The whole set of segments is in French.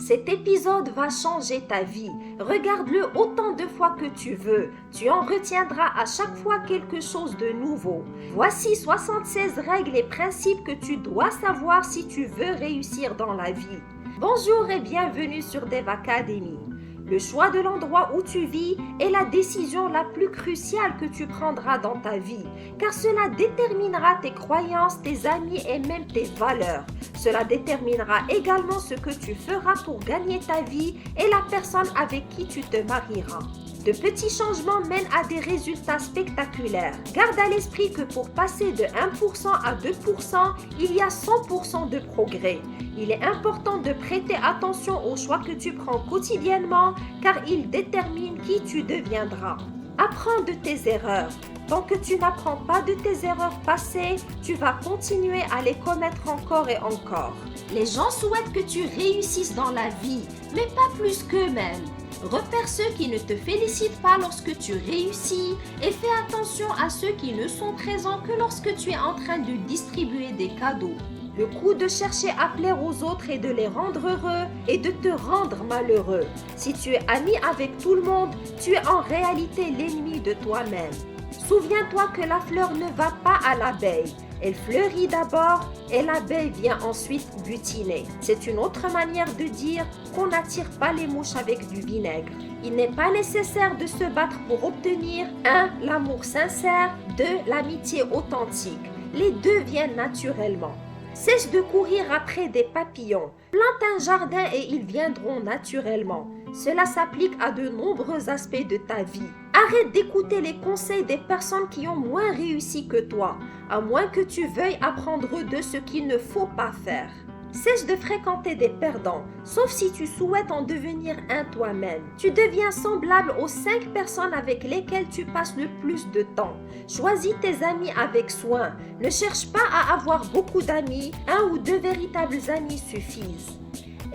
Cet épisode va changer ta vie. Regarde-le autant de fois que tu veux. Tu en retiendras à chaque fois quelque chose de nouveau. Voici 76 règles et principes que tu dois savoir si tu veux réussir dans la vie. Bonjour et bienvenue sur Dev Academy. Le choix de l'endroit où tu vis est la décision la plus cruciale que tu prendras dans ta vie, car cela déterminera tes croyances, tes amis et même tes valeurs. Cela déterminera également ce que tu feras pour gagner ta vie et la personne avec qui tu te marieras. De petits changements mènent à des résultats spectaculaires. Garde à l'esprit que pour passer de 1% à 2%, il y a 100% de progrès. Il est important de prêter attention aux choix que tu prends quotidiennement car ils déterminent qui tu deviendras. Apprends de tes erreurs. Tant que tu n'apprends pas de tes erreurs passées, tu vas continuer à les commettre encore et encore. Les gens souhaitent que tu réussisses dans la vie, mais pas plus qu'eux-mêmes. Repère ceux qui ne te félicitent pas lorsque tu réussis et fais attention à ceux qui ne sont présents que lorsque tu es en train de distribuer des cadeaux. Le coup de chercher à plaire aux autres et de les rendre heureux et de te rendre malheureux. Si tu es ami avec tout le monde, tu es en réalité l'ennemi de toi-même. Souviens-toi que la fleur ne va pas à l'abeille. Elle fleurit d'abord et l'abeille vient ensuite butiner. C'est une autre manière de dire qu'on n'attire pas les mouches avec du vinaigre. Il n'est pas nécessaire de se battre pour obtenir 1. L'amour sincère, 2. L'amitié authentique. Les deux viennent naturellement. Cesse de courir après des papillons. Plante un jardin et ils viendront naturellement. Cela s'applique à de nombreux aspects de ta vie. Arrête d'écouter les conseils des personnes qui ont moins réussi que toi, à moins que tu veuilles apprendre de ce qu'il ne faut pas faire. Cesse de fréquenter des perdants, sauf si tu souhaites en devenir un toi-même. Tu deviens semblable aux 5 personnes avec lesquelles tu passes le plus de temps. Choisis tes amis avec soin. Ne cherche pas à avoir beaucoup d'amis, 1 ou 2 véritables amis suffisent.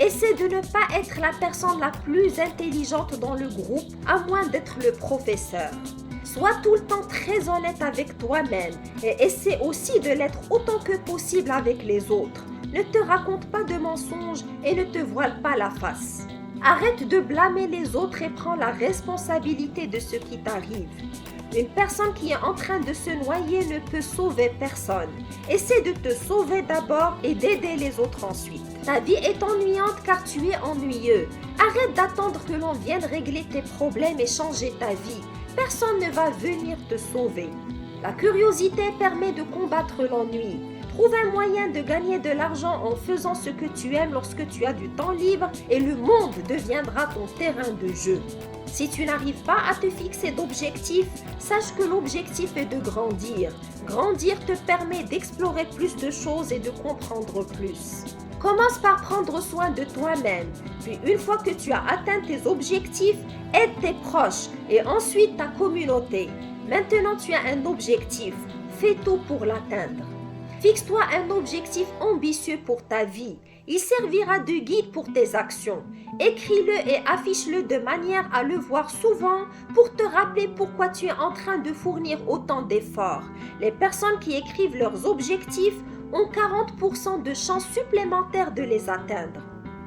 Essaie de ne pas être la personne la plus intelligente dans le groupe, à moins d'être le professeur. Sois tout le temps très honnête avec toi-même et essaie aussi de l'être autant que possible avec les autres. Ne te raconte pas de mensonges et ne te voile pas la face. Arrête de blâmer les autres et prends la responsabilité de ce qui t'arrive. Une personne qui est en train de se noyer ne peut sauver personne. Essaie de te sauver d'abord et d'aider les autres ensuite. Ta vie est ennuyante car tu es ennuyeux. Arrête d'attendre que l'on vienne régler tes problèmes et changer ta vie. Personne ne va venir te sauver. La curiosité permet de combattre l'ennui. Trouve un moyen de gagner de l'argent en faisant ce que tu aimes lorsque tu as du temps libre et le monde deviendra ton terrain de jeu. Si tu n'arrives pas à te fixer d'objectifs, sache que l'objectif est de grandir. Grandir te permet d'explorer plus de choses et de comprendre plus. Commence par prendre soin de toi-même, puis une fois que tu as atteint tes objectifs, aide tes proches et ensuite ta communauté. Maintenant tu as un objectif, fais tout pour l'atteindre. Fixe-toi un objectif ambitieux pour ta vie. Il servira de guide pour tes actions. Écris-le et affiche-le de manière à le voir souvent pour te rappeler pourquoi tu es en train de fournir autant d'efforts. Les personnes qui écrivent leurs objectifs ont 40% de chances supplémentaires de les atteindre.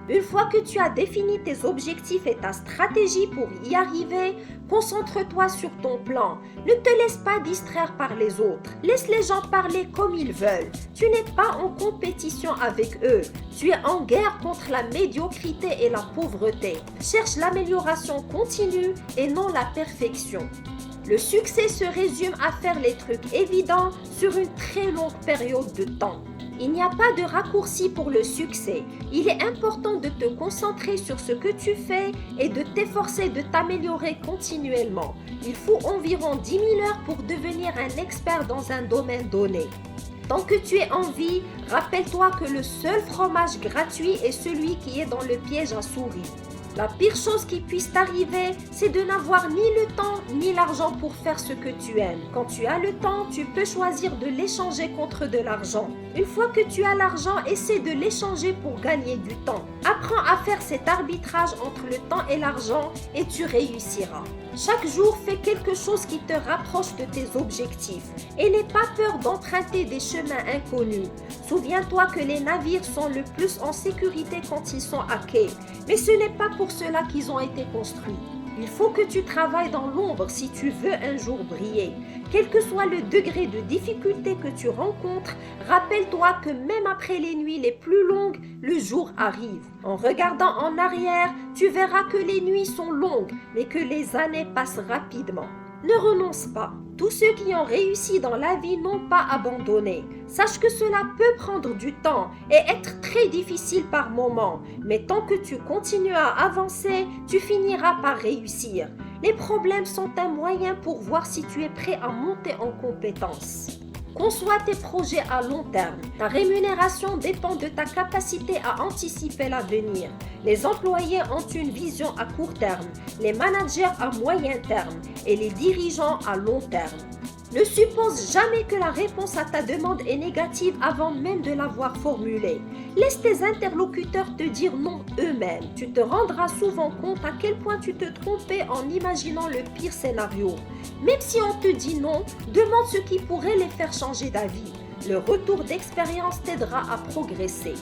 Une fois que tu as défini tes objectifs et ta stratégie pour y arriver, concentre-toi sur ton plan. Ne te laisse pas distraire par les autres. Laisse les gens parler comme ils veulent. Tu n'es pas en compétition avec eux. Tu es en guerre contre la médiocrité et la pauvreté. Cherche l'amélioration continue et non la perfection. Le succès se résume à faire les trucs évidents sur une très longue période de temps. Il n'y a pas de raccourci pour le succès. Il est important de te concentrer sur ce que tu fais et de t'efforcer de t'améliorer continuellement. Il faut environ 10 000 heures pour devenir un expert dans un domaine donné. Tant que tu es en vie, rappelle-toi que le seul fromage gratuit est celui qui est dans le piège à souris. La pire chose qui puisse t'arriver, c'est de n'avoir ni le temps ni l'argent pour faire ce que tu aimes. Quand tu as le temps, tu peux choisir de l'échanger contre de l'argent. Une fois que tu as l'argent, essaie de l'échanger pour gagner du temps. Apprends à faire cet arbitrage entre le temps et l'argent et tu réussiras. Chaque jour, fais quelque chose qui te rapproche de tes objectifs et n'aie pas peur d'emprunter des chemins inconnus. Souviens-toi que les navires sont le plus en sécurité quand ils sont à quai, mais ce n'est pas pour cela qu'ils ont été construits. Il faut que tu travailles dans l'ombre si tu veux un jour briller. Quel que soit le degré de difficulté que tu rencontres, rappelle-toi que même après les nuits les plus longues, le jour arrive. En regardant en arrière, tu verras que les nuits sont longues, mais que les années passent rapidement. Ne renonce pas. Tous ceux qui ont réussi dans la vie n'ont pas abandonné. Sache que cela peut prendre du temps et être très difficile par moments. Mais tant que tu continues à avancer, tu finiras par réussir. Les problèmes sont un moyen pour voir si tu es prêt à monter en compétence. Conçois tes projets à long terme. Ta rémunération dépend de ta capacité à anticiper l'avenir. Les employés ont une vision à court terme, les managers à moyen terme et les dirigeants à long terme. Ne suppose jamais que la réponse à ta demande est négative avant même de l'avoir formulée. Laisse tes interlocuteurs te dire non eux-mêmes. Tu te rendras souvent compte à quel point tu te trompais en imaginant le pire scénario. Même si on te dit non, demande ce qui pourrait les faire changer d'avis. Le retour d'expérience t'aidera à progresser.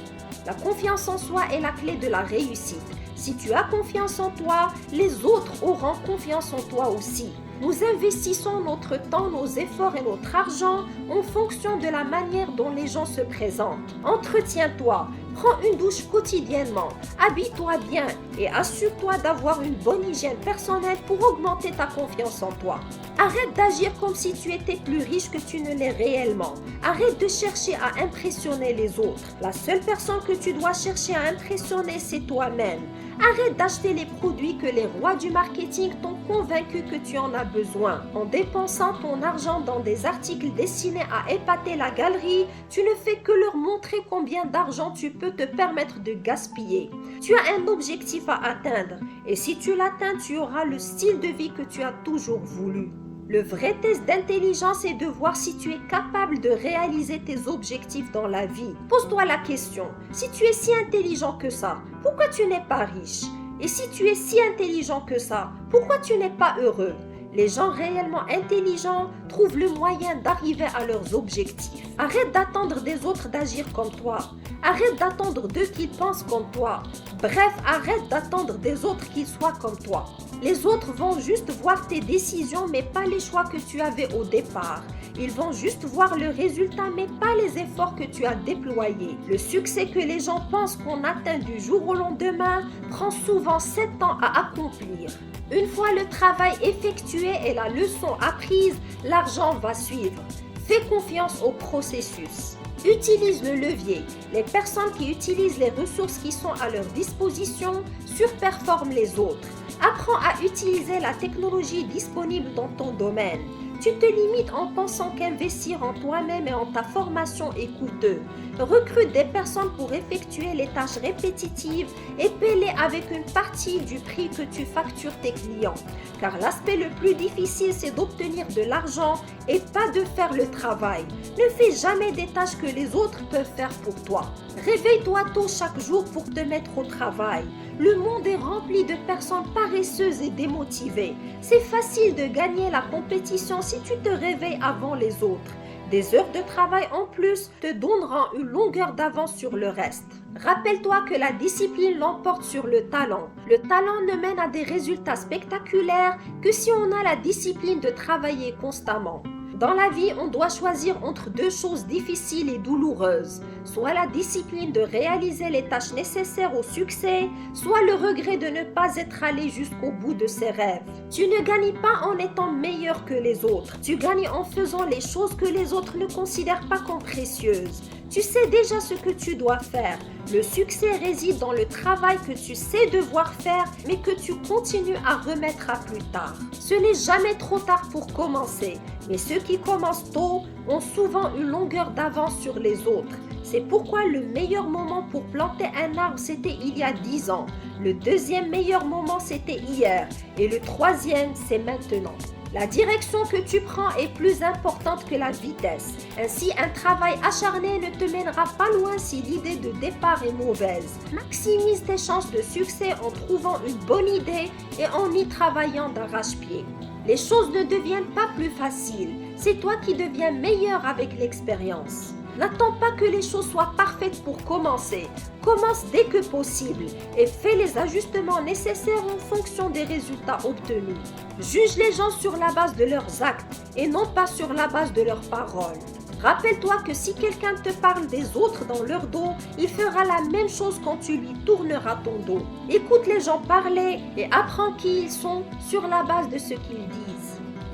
La confiance en soi est la clé de la réussite. Si tu as confiance en toi, les autres auront confiance en toi aussi. Nous investissons notre temps, nos efforts et notre argent en fonction de la manière dont les gens se présentent. Entretiens-toi, prends une douche quotidiennement, habille-toi bien et assure-toi d'avoir une bonne hygiène personnelle pour augmenter ta confiance en toi. Arrête d'agir comme si tu étais plus riche que tu ne l'es réellement. Arrête de chercher à impressionner les autres. La seule personne que tu dois chercher à impressionner, c'est toi-même. Arrête d'acheter les produits que les rois du marketing t'ont convaincu que tu en as besoin. En dépensant ton argent dans des articles destinés à épater la galerie, tu ne fais que leur montrer combien d'argent tu peux te permettre de gaspiller. Tu as un objectif à atteindre et si tu l'atteins, tu auras le style de vie que tu as toujours voulu. Le vrai test d'intelligence est de voir si tu es capable de réaliser tes objectifs dans la vie. Pose-toi la question, si tu es si intelligent que ça, pourquoi tu n'es pas riche? Et si tu es si intelligent que ça, pourquoi tu n'es pas heureux? Les gens réellement intelligents trouvent le moyen d'arriver à leurs objectifs. Arrête d'attendre des autres d'agir comme toi. Arrête d'attendre d'eux qu'ils pensent comme toi. Bref, arrête d'attendre des autres qu'ils soient comme toi. Les autres vont juste voir tes décisions mais pas les choix que tu avais au départ. Ils vont juste voir le résultat mais pas les efforts que tu as déployés. Le succès que les gens pensent qu'on atteint du jour au lendemain prend souvent 7 ans à accomplir. Une fois le travail effectué et la leçon apprise, l'argent va suivre. Fais confiance au processus. Utilise le levier. Les personnes qui utilisent les ressources qui sont à leur disposition surperforment les autres. Apprends à utiliser la technologie disponible dans ton domaine. Tu te limites en pensant qu'investir en toi-même et en ta formation est coûteux. Recrute des personnes pour effectuer les tâches répétitives et paie-les avec une partie du prix que tu factures tes clients. Car l'aspect le plus difficile, c'est d'obtenir de l'argent et pas de faire le travail. Ne fais jamais des tâches que les autres peuvent faire pour toi. Réveille-toi tôt chaque jour pour te mettre au travail. Le monde est rempli de personnes paresseuses et démotivées. C'est facile de gagner la compétition si tu te réveilles avant les autres. Des heures de travail en plus te donneront une longueur d'avance sur le reste. Rappelle-toi que la discipline l'emporte sur le talent. Le talent ne mène à des résultats spectaculaires que si on a la discipline de travailler constamment. Dans la vie, on doit choisir entre deux choses difficiles et douloureuses, soit la discipline de réaliser les tâches nécessaires au succès, soit le regret de ne pas être allé jusqu'au bout de ses rêves. Tu ne gagnes pas en étant meilleur que les autres, tu gagnes en faisant les choses que les autres ne considèrent pas comme précieuses. Tu sais déjà ce que tu dois faire. Le succès réside dans le travail que tu sais devoir faire, mais que tu continues à remettre à plus tard. Ce n'est jamais trop tard pour commencer, mais ceux qui commencent tôt ont souvent une longueur d'avance sur les autres. C'est pourquoi le meilleur moment pour planter un arbre, c'était il y a 10 ans. Le deuxième meilleur moment, c'était hier. Et le troisième, c'est maintenant. La direction que tu prends est plus importante que la vitesse. Ainsi, un travail acharné ne te mènera pas loin si l'idée de départ est mauvaise. Maximise tes chances de succès en trouvant une bonne idée et en y travaillant d'arrache-pied. Les choses ne deviennent pas plus faciles. C'est toi qui deviens meilleur avec l'expérience. N'attends pas que les choses soient parfaites pour commencer. Commence dès que possible et fais les ajustements nécessaires en fonction des résultats obtenus. Juge les gens sur la base de leurs actes et non pas sur la base de leurs paroles. Rappelle-toi que si quelqu'un te parle des autres dans leur dos, il fera la même chose quand tu lui tourneras ton dos. Écoute les gens parler et apprends qui ils sont sur la base de ce qu'ils disent.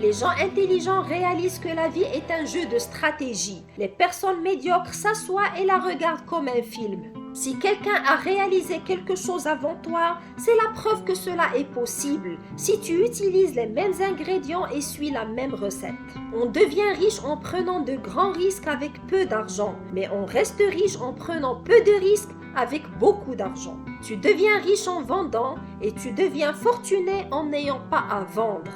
Les gens intelligents réalisent que la vie est un jeu de stratégie. Les personnes médiocres s'assoient et la regardent comme un film. Si quelqu'un a réalisé quelque chose avant toi, c'est la preuve que cela est possible. Si tu utilises les mêmes ingrédients et suis la même recette. On devient riche en prenant de grands risques avec peu d'argent, mais on reste riche en prenant peu de risques avec beaucoup d'argent. Tu deviens riche en vendant et tu deviens fortuné en n'ayant pas à vendre.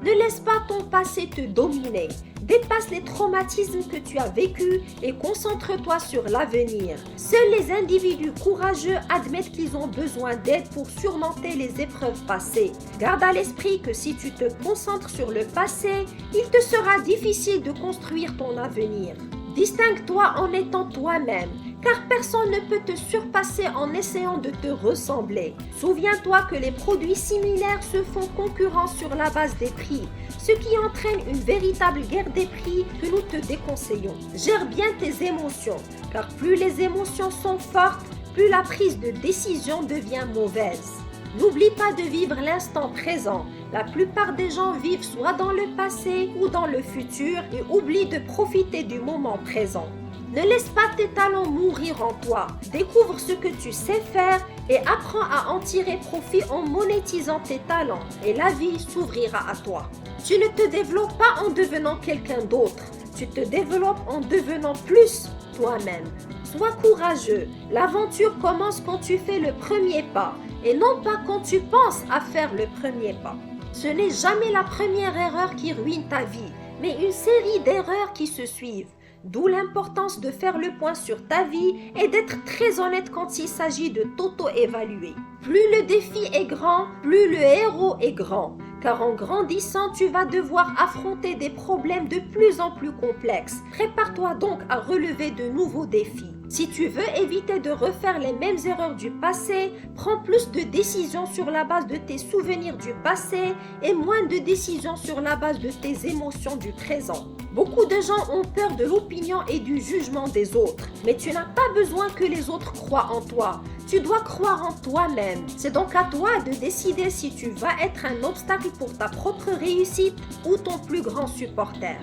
Ne laisse pas ton passé te dominer. Dépasse les traumatismes que tu as vécus et concentre-toi sur l'avenir. Seuls les individus courageux admettent qu'ils ont besoin d'aide pour surmonter les épreuves passées. Garde à l'esprit que si tu te concentres sur le passé, il te sera difficile de construire ton avenir. Distingue-toi en étant toi-même, car personne ne peut te surpasser en essayant de te ressembler. Souviens-toi que les produits similaires se font concurrence sur la base des prix, ce qui entraîne une véritable guerre des prix que nous te déconseillons. Gère bien tes émotions, car plus les émotions sont fortes, plus la prise de décision devient mauvaise. N'oublie pas de vivre l'instant présent. La plupart des gens vivent soit dans le passé ou dans le futur et oublient de profiter du moment présent. Ne laisse pas tes talents mourir en toi. Découvre ce que tu sais faire et apprends à en tirer profit en monétisant tes talents et la vie s'ouvrira à toi. Tu ne te développes pas en devenant quelqu'un d'autre. Tu te développes en devenant plus toi-même. Sois courageux. L'aventure commence quand tu fais le premier pas et non pas quand tu penses à faire le premier pas. Ce n'est jamais la première erreur qui ruine ta vie, mais une série d'erreurs qui se suivent. D'où l'importance de faire le point sur ta vie et d'être très honnête quand il s'agit de t'auto-évaluer. Plus le défi est grand, plus le héros est grand. Car en grandissant, tu vas devoir affronter des problèmes de plus en plus complexes. Prépare-toi donc à relever de nouveaux défis. Si tu veux éviter de refaire les mêmes erreurs du passé, prends plus de décisions sur la base de tes souvenirs du passé et moins de décisions sur la base de tes émotions du présent. Beaucoup de gens ont peur de l'opinion et du jugement des autres, mais tu n'as pas besoin que les autres croient en toi. Tu dois croire en toi-même. C'est donc à toi de décider si tu vas être un obstacle pour ta propre réussite ou ton plus grand supporter.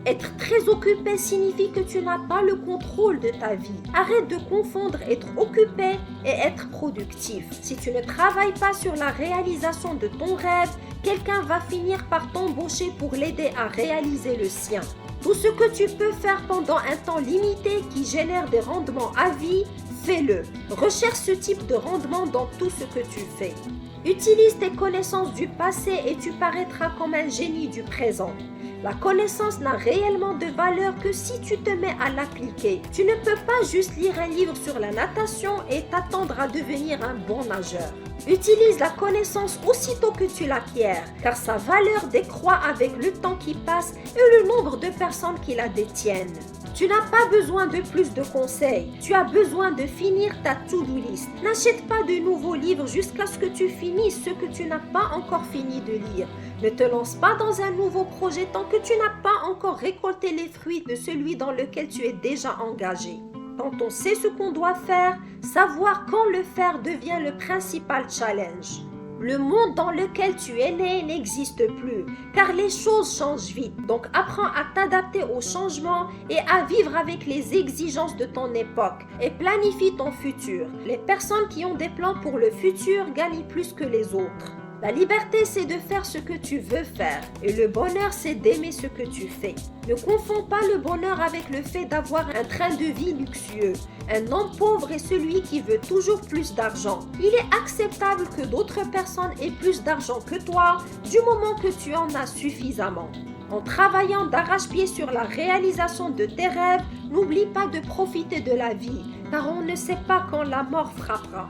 Être très occupé signifie que tu n'as pas le contrôle de ta vie. Arrête de confondre être occupé et être productif. Si tu ne travailles pas sur la réalisation de ton rêve, quelqu'un va finir par t'embaucher pour l'aider à réaliser le sien. Tout ce que tu peux faire pendant un temps limité qui génère des rendements à vie, fais-le. Recherche ce type de rendement dans tout ce que tu fais. Utilise tes connaissances du passé et tu paraîtras comme un génie du présent. La connaissance n'a réellement de valeur que si tu te mets à l'appliquer. Tu ne peux pas juste lire un livre sur la natation et t'attendre à devenir un bon nageur. Utilise la connaissance aussitôt que tu l'acquiers, car sa valeur décroît avec le temps qui passe et le nombre de personnes qui la détiennent. Tu n'as pas besoin de plus de conseils, tu as besoin de finir ta to-do list. N'achète pas de nouveaux livres jusqu'à ce que tu finisses ce que tu n'as pas encore fini de lire. Ne te lance pas dans un nouveau projet tant que tu n'as pas encore récolté les fruits de celui dans lequel tu es déjà engagé. Quand on sait ce qu'on doit faire, savoir quand le faire devient le principal challenge. Le monde dans lequel tu es né n'existe plus, car les choses changent vite. Donc apprends à t'adapter aux changements et à vivre avec les exigences de ton époque et planifie ton futur. Les personnes qui ont des plans pour le futur gagnent plus que les autres. La liberté, c'est de faire ce que tu veux faire. Et le bonheur, c'est d'aimer ce que tu fais. Ne confonds pas le bonheur avec le fait d'avoir un train de vie luxueux. Un homme pauvre est celui qui veut toujours plus d'argent. Il est acceptable que d'autres personnes aient plus d'argent que toi, du moment que tu en as suffisamment. En travaillant d'arrache-pied sur la réalisation de tes rêves, n'oublie pas de profiter de la vie, car on ne sait pas quand la mort frappera.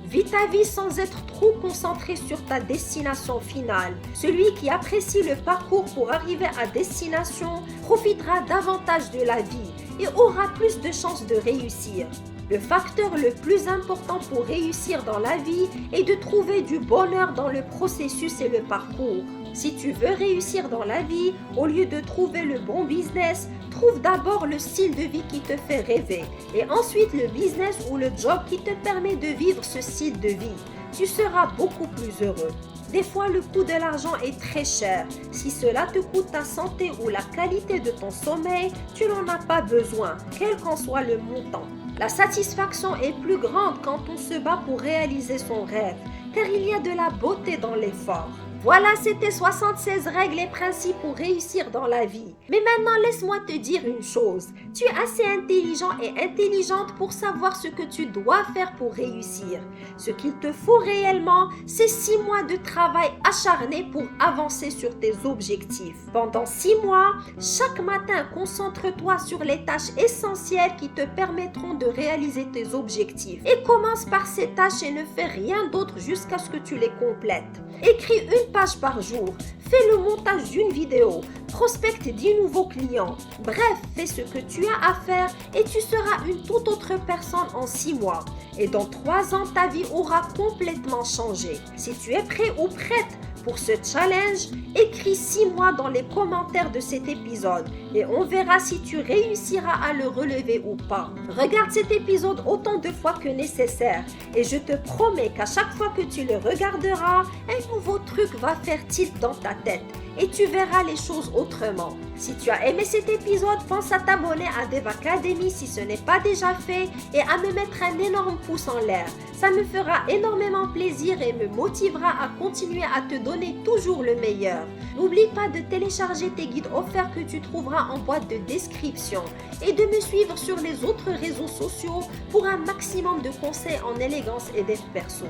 Vis ta vie sans être trop concentré sur ta destination finale. Celui qui apprécie le parcours pour arriver à destination profitera davantage de la vie et aura plus de chances de réussir. Le facteur le plus important pour réussir dans la vie est de trouver du bonheur dans le processus et le parcours. Si tu veux réussir dans la vie, au lieu de trouver le bon business, trouve d'abord le style de vie qui te fait rêver et ensuite le business ou le job qui te permet de vivre ce style de vie. Tu seras beaucoup plus heureux. Des fois, le coût de l'argent est très cher. Si cela te coûte ta santé ou la qualité de ton sommeil, tu n'en as pas besoin, quel qu'en soit le montant. La satisfaction est plus grande quand on se bat pour réaliser son rêve, car il y a de la beauté dans l'effort. Voilà, c'était 76 règles et principes pour réussir dans la vie. Mais maintenant, laisse-moi te dire une chose. Tu es assez intelligent et intelligente pour savoir ce que tu dois faire pour réussir. Ce qu'il te faut réellement, c'est 6 mois de travail acharné pour avancer sur tes objectifs. Pendant 6 mois, chaque matin, concentre-toi sur les tâches essentielles qui te permettront de réaliser tes objectifs. Et commence par ces tâches et ne fais rien d'autre jusqu'à ce que tu les complètes. Écris une page par jour, fais le montage d'une vidéo, prospecte 10 nouveaux clients. Bref, fais ce que tu as à faire et tu seras une toute autre personne en 6 mois. Et dans 3 ans, ta vie aura complètement changé. Si tu es prêt ou prête pour ce challenge, écris 6 mois dans les commentaires de cet épisode et on verra si tu réussiras à le relever ou pas. Regarde cet épisode autant de fois que nécessaire et je te promets qu'à chaque fois que tu le regarderas, un nouveau truc va faire tilt dans ta tête et tu verras les choses autrement. Si tu as aimé cet épisode, pense à t'abonner à Dev Academy si ce n'est pas déjà fait et à me mettre un énorme pouce en l'air. Ça me fera énormément plaisir et me motivera à continuer à te donner toujours le meilleur. N'oublie pas de télécharger tes guides offerts que tu trouveras en boîte de description et de me suivre sur les autres réseaux sociaux pour un maximum de conseils en élégance et dev perso.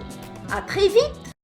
À très vite!